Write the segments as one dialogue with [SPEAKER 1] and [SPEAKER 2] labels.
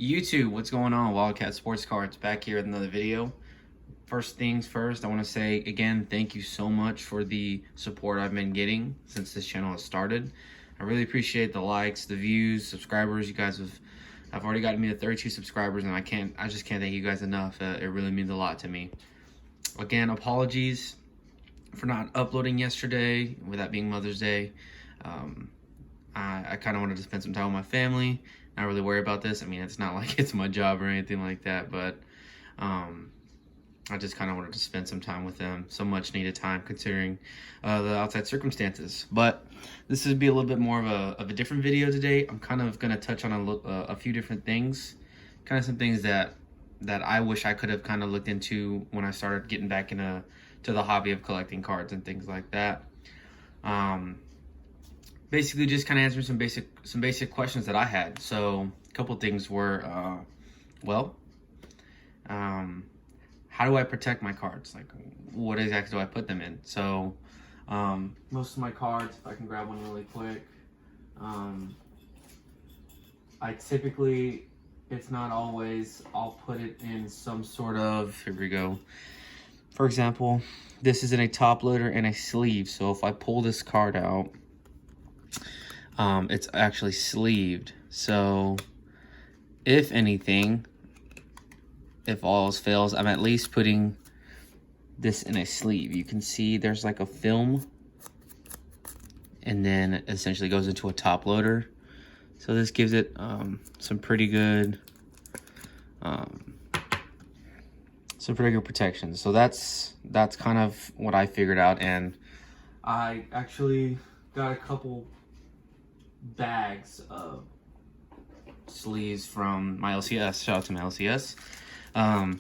[SPEAKER 1] YouTube, what's going on? Wildcat Sports Cards back here with another video. First things first, I want to say again, thank you so much for the support I've been getting since this channel has started. I really appreciate the likes, the views, subscribers. You guys have already gotten me to 32 subscribers, and I just can't thank you guys enough. It really means a lot to me. Again, apologies for not uploading yesterday, with that being Mother's Day. I kind of wanted to spend some time with my family, not really worry about this. I mean, it's not like it's my job or anything like that, but I just kind of wanted to spend some time with them. So much needed time considering the outside circumstances. But this would be a little bit more of a different video today. I'm kind of going to touch on a few different things, kind of some things that I wish I could have kind of looked into when I started getting back into the hobby of collecting cards and things like that. Basically just kind of answering some basic questions that I had. So a couple things were, how do I protect my cards? Like, what exactly do I put them in? So most of my cards, if I can grab one really quick, I typically, it's not always, I'll put it in some sort of, here we go. For example, this is in a top loader and a sleeve. So if I pull this card out, it's actually sleeved. So if anything, if all else fails, I'm at least putting this in a sleeve. You can see there's like a film, and then it essentially goes into a top loader. So this gives it some pretty good protection. So that's kind of what I figured out, and I actually got a couple bags of sleeves from my LCS. Shout out to my LCS.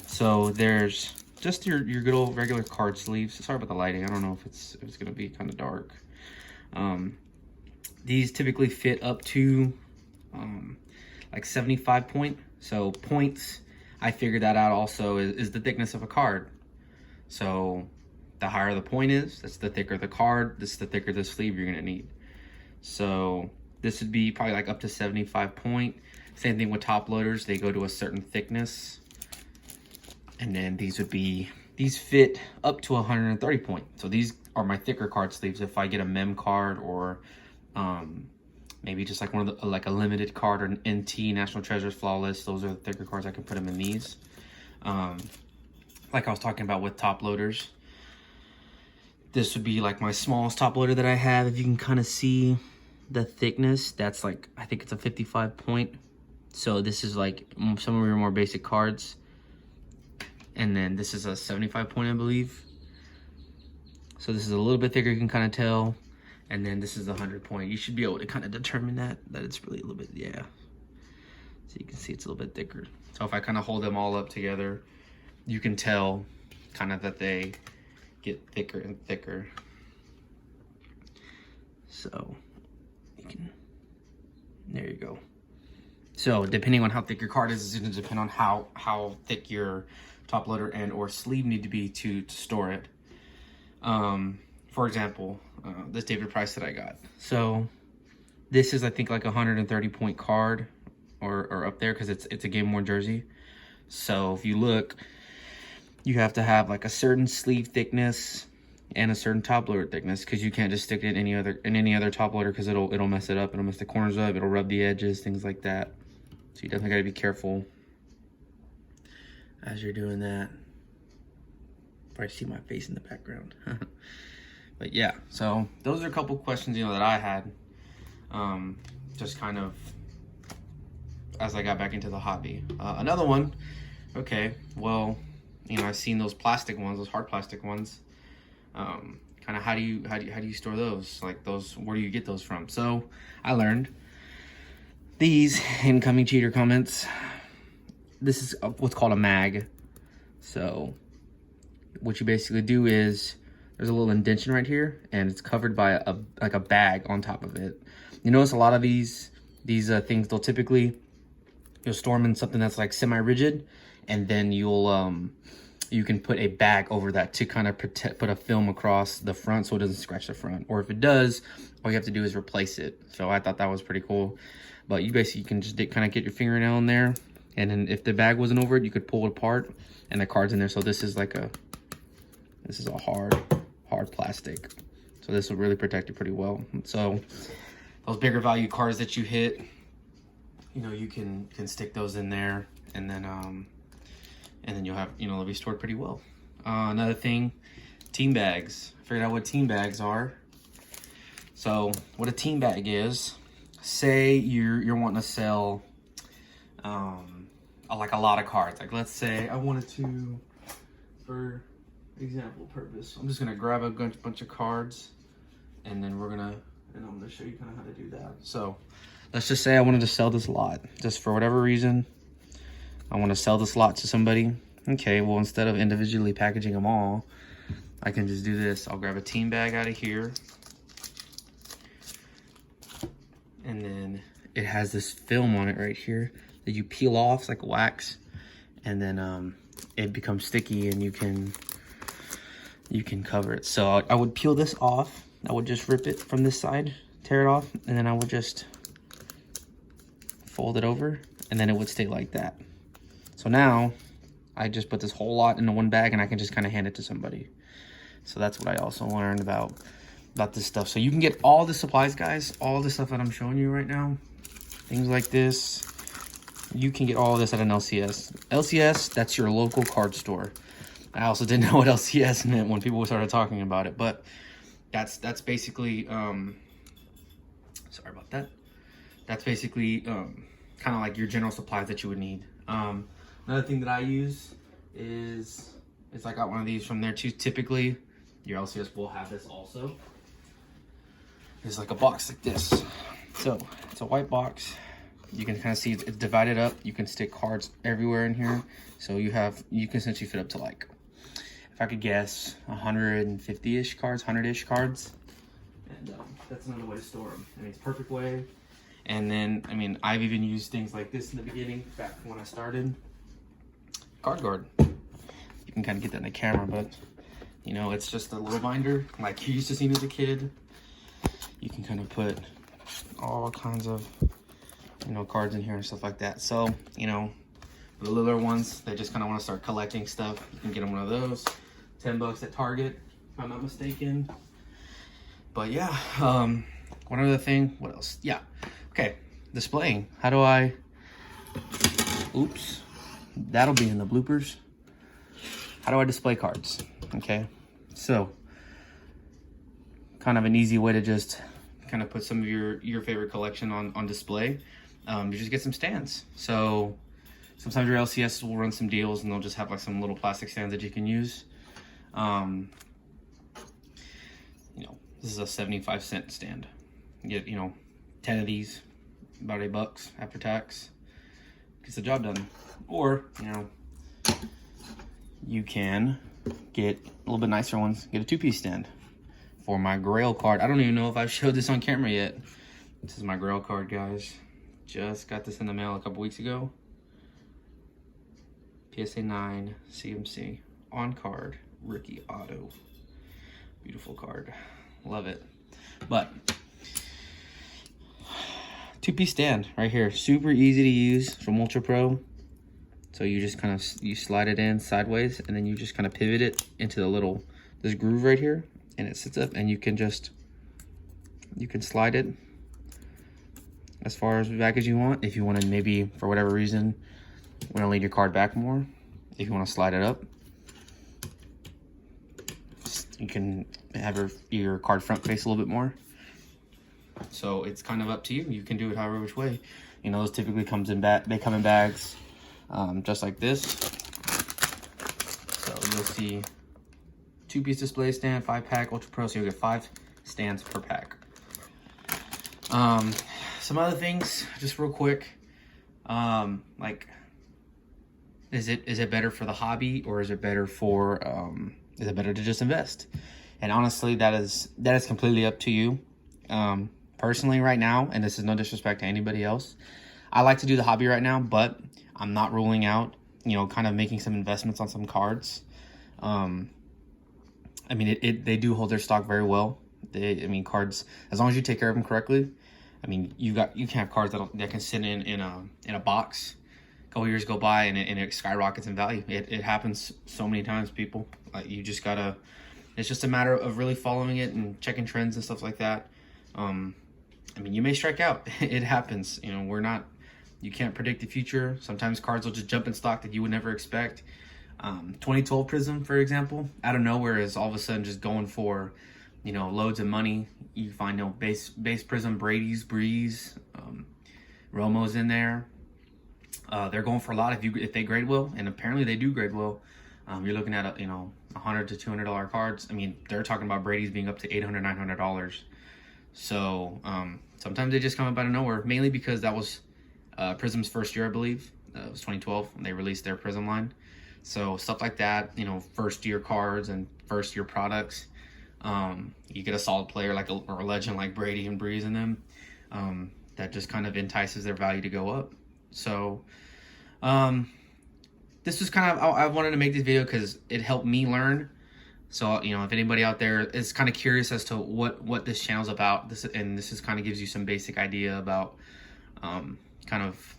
[SPEAKER 1] So there's just your good old regular card sleeves. Sorry about the lighting. I don't know if it's gonna be kind of dark. These typically fit up to like 75 point. So points, I figured that out also, is the thickness of a card. So the higher the point is, that's the thicker the card, that's the thicker the sleeve you're gonna need. So this would be probably like up to 75 point. Same thing with top loaders, they go to a certain thickness. And then these fit up to 130 point. So these are my thicker card sleeves. If I get a mem card, or maybe just like one of the, like a limited card, or an NT, National Treasures Flawless, those are the thicker cards, I can put them in these. Like I was talking about with top loaders, this would be like my smallest top loader that I have. If you can kind of see the thickness, that's like, I think it's a 55 point. So this is like some of your more basic cards. And then this is a 75 point, I believe. So this is a little bit thicker, you can kind of tell. And then this is a 100 point. You should be able to kind of determine that it's really a little bit, yeah. So you can see it's a little bit thicker. So if I kind of hold them all up together, you can tell kind of that they get thicker and thicker. So you can, there you go. So depending on how thick your card is, it's going to depend on how thick your top loader and or sleeve need to be to store it. For example, this David Price that I got. So this is, I think, like a 130 point card, or up there, because it's a Game Worn jersey. So if you look, you have to have like a certain sleeve thickness and a certain top loader thickness, because you can't just stick it in any other top loader, because it'll mess it up. It'll mess the corners up. It'll rub the edges, things like that. So you definitely got to be careful as you're doing that. Probably see my face in the background. But yeah, so those are a couple questions, that I had, just kind of as I got back into the hobby. Another one, okay, well, I've seen those plastic ones, those hard plastic ones. Kind of how do you store those? Like those, where do you get those from? So I learned these incoming cheater comments. This is what's called a mag. So what you basically do is, there's a little indentation right here, and it's covered by a bag on top of it. You notice a lot of these things, they'll typically, you'll store them in something that's like semi-rigid, and then you can put a bag over that to kind of put a film across the front so it doesn't scratch the front. Or if it does, all you have to do is replace it. So I thought that was pretty cool. But you basically can just kind of get your fingernail in there, And then if the bag wasn't over it, you could pull it apart and the card's in there. So this is like this is a hard plastic. So this will really protect it pretty well. So those bigger value cards that you hit, you know, you can stick those in there, and then you'll have, you know, they'll be stored pretty well. Another thing, team bags. I figured out what team bags are. So what a team bag is, say you're wanting to sell like a lot of cards. Like let's say I wanted to, for example purpose, I'm just gonna grab a bunch of cards, and then I'm gonna show you kind of how to do that. So let's just say I wanted to sell this lot, just for whatever reason. I want to sell this lot to somebody. Okay, well, instead of individually packaging them all, I can just do this. I'll grab a team bag out of here. And then it has this film on it right here that you peel off. It's like wax. And then it becomes sticky, and you can cover it. So I would peel this off. I would just rip it from this side, tear it off, and then I would just fold it over, and then it would stay like that. So now I just put this whole lot into one bag, and I can just kind of hand it to somebody. So that's what I also learned about this stuff. So you can get all the supplies, guys, all the stuff that I'm showing you right now, things like this. You can get all of this at an LCS. LCS, that's your local card store. I also didn't know what LCS meant when people started talking about it, but that's basically sorry about that. That's basically kind of like your general supplies that you would need. Another thing that I use is I got one of these from there too. Typically, your LCS will have this also. It's like a box like this. So it's a white box. You can kind of see it's divided up. You can stick cards everywhere in here. So you can essentially fit up to, like, if I could guess, 150-ish cards, 100-ish cards. And that's another way to store them. I mean, it's a perfect way. And then, I mean, I've even used things like this in the beginning, back when I started. Card guard. You can kind of get that in the camera, but, you know, it's just a little binder like you used to see as a kid. You can kind of put all kinds of, you know, cards in here and stuff like that. So, you know, the littler ones, they just kind of want to start collecting stuff. You can get them one of those. $10 at Target, if I'm not mistaken. But yeah, one other thing, what else? Yeah, okay, displaying. How do I, oops, that'll be in the bloopers. How do I display cards? Okay, so kind of an easy way to just kind of put some of your favorite collection on display. You just get some stands. So sometimes your LCS will run some deals, and they'll just have like some little plastic stands that you can use. You know, this is a 75-cent stand. You get, you know, 10 of these, about $8 after tax. Gets the job done. Or, you know, you can get a little bit nicer ones. Get a 2-piece stand for my Grail card. I don't even know if I've showed this on camera yet. This is my Grail card, guys. Just got this in the mail a couple weeks ago. PSA 9 CMC on card, Ricky Auto. Beautiful card, love it. But 2-piece stand right here, super easy to use from Ultra Pro. So you just kind of, you slide it in sideways, and then you just kind of pivot it into this groove right here, and it sits up, and you can slide it as far as back as you want. If you want to, maybe for whatever reason, want to lean your card back more, if you want to slide it up, you can have your card front face a little bit more. So it's kind of up to you. You can do it however which way. You know, those typically come in bags, just like this. So you'll see 2-piece display stand, 5-pack Ultra Pro. So you'll get 5 stands per pack. Some other things, just real quick. Like, is it better for the hobby, or is it better is it better to just invest? And honestly, that is completely up to you. Personally, right now, and this is no disrespect to anybody else, I like to do the hobby right now, but I'm not ruling out, you know, kind of making some investments on some cards. I mean, they do hold their stock very well. I mean, cards, as long as you take care of them correctly. I mean, you can have cards that can sit in a box, couple years go by and it skyrockets in value. It happens so many times, people. Like, you just gotta, it's just a matter of really following it and checking trends and stuff like that. I mean, you may strike out. It happens. You know, you can't predict the future. Sometimes cards will just jump in stock that you would never expect. 2012 Prism, for example, out of nowhere is all of a sudden just going for, you know, loads of money. You find, you know, base Prism, Brady's, Breeze, Romo's in there. They're going for a lot if they grade well, and apparently they do grade well. You're looking at, you know, $100 to $200 cards. I mean, they're talking about Brady's being up to $800, $900. So sometimes they just come up out of nowhere, mainly because that was Prism's first year, I believe. It was 2012 when they released their Prism line. So stuff like that, you know, first year cards and first year products. You get a solid player like or a legend like Brady and Breeze in them. That just kind of entices their value to go up. So this was kind of, I wanted to make this video because it helped me learn. So, you know, if anybody out there is kind of curious as to what this channel's about, this is kind of gives you some basic idea about kind of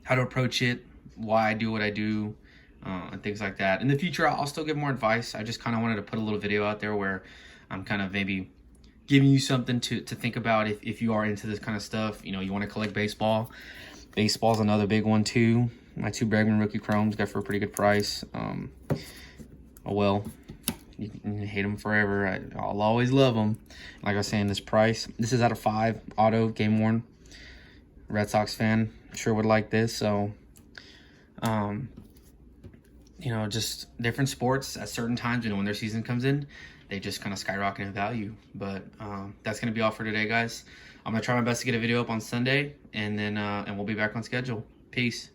[SPEAKER 1] how to approach it, why I do what I do, and things like that. In the future, I'll still give more advice. I just kind of wanted to put a little video out there where I'm kind of maybe giving you something to think about if you are into this kind of stuff. You know, you want to collect baseball. Baseball's another big one too. My 2 Bregman rookie chromes got for a pretty good price. Oh well, you can hate them forever. I'll always love them. Like I was saying, this price. This is out of 5 auto game worn. Red Sox fan sure would like this. So, you know, just different sports at certain times. You know, when their season comes in, they just kind of skyrocket in value. But that's gonna be all for today, guys. I'm gonna try my best to get a video up on Sunday, and then and we'll be back on schedule. Peace.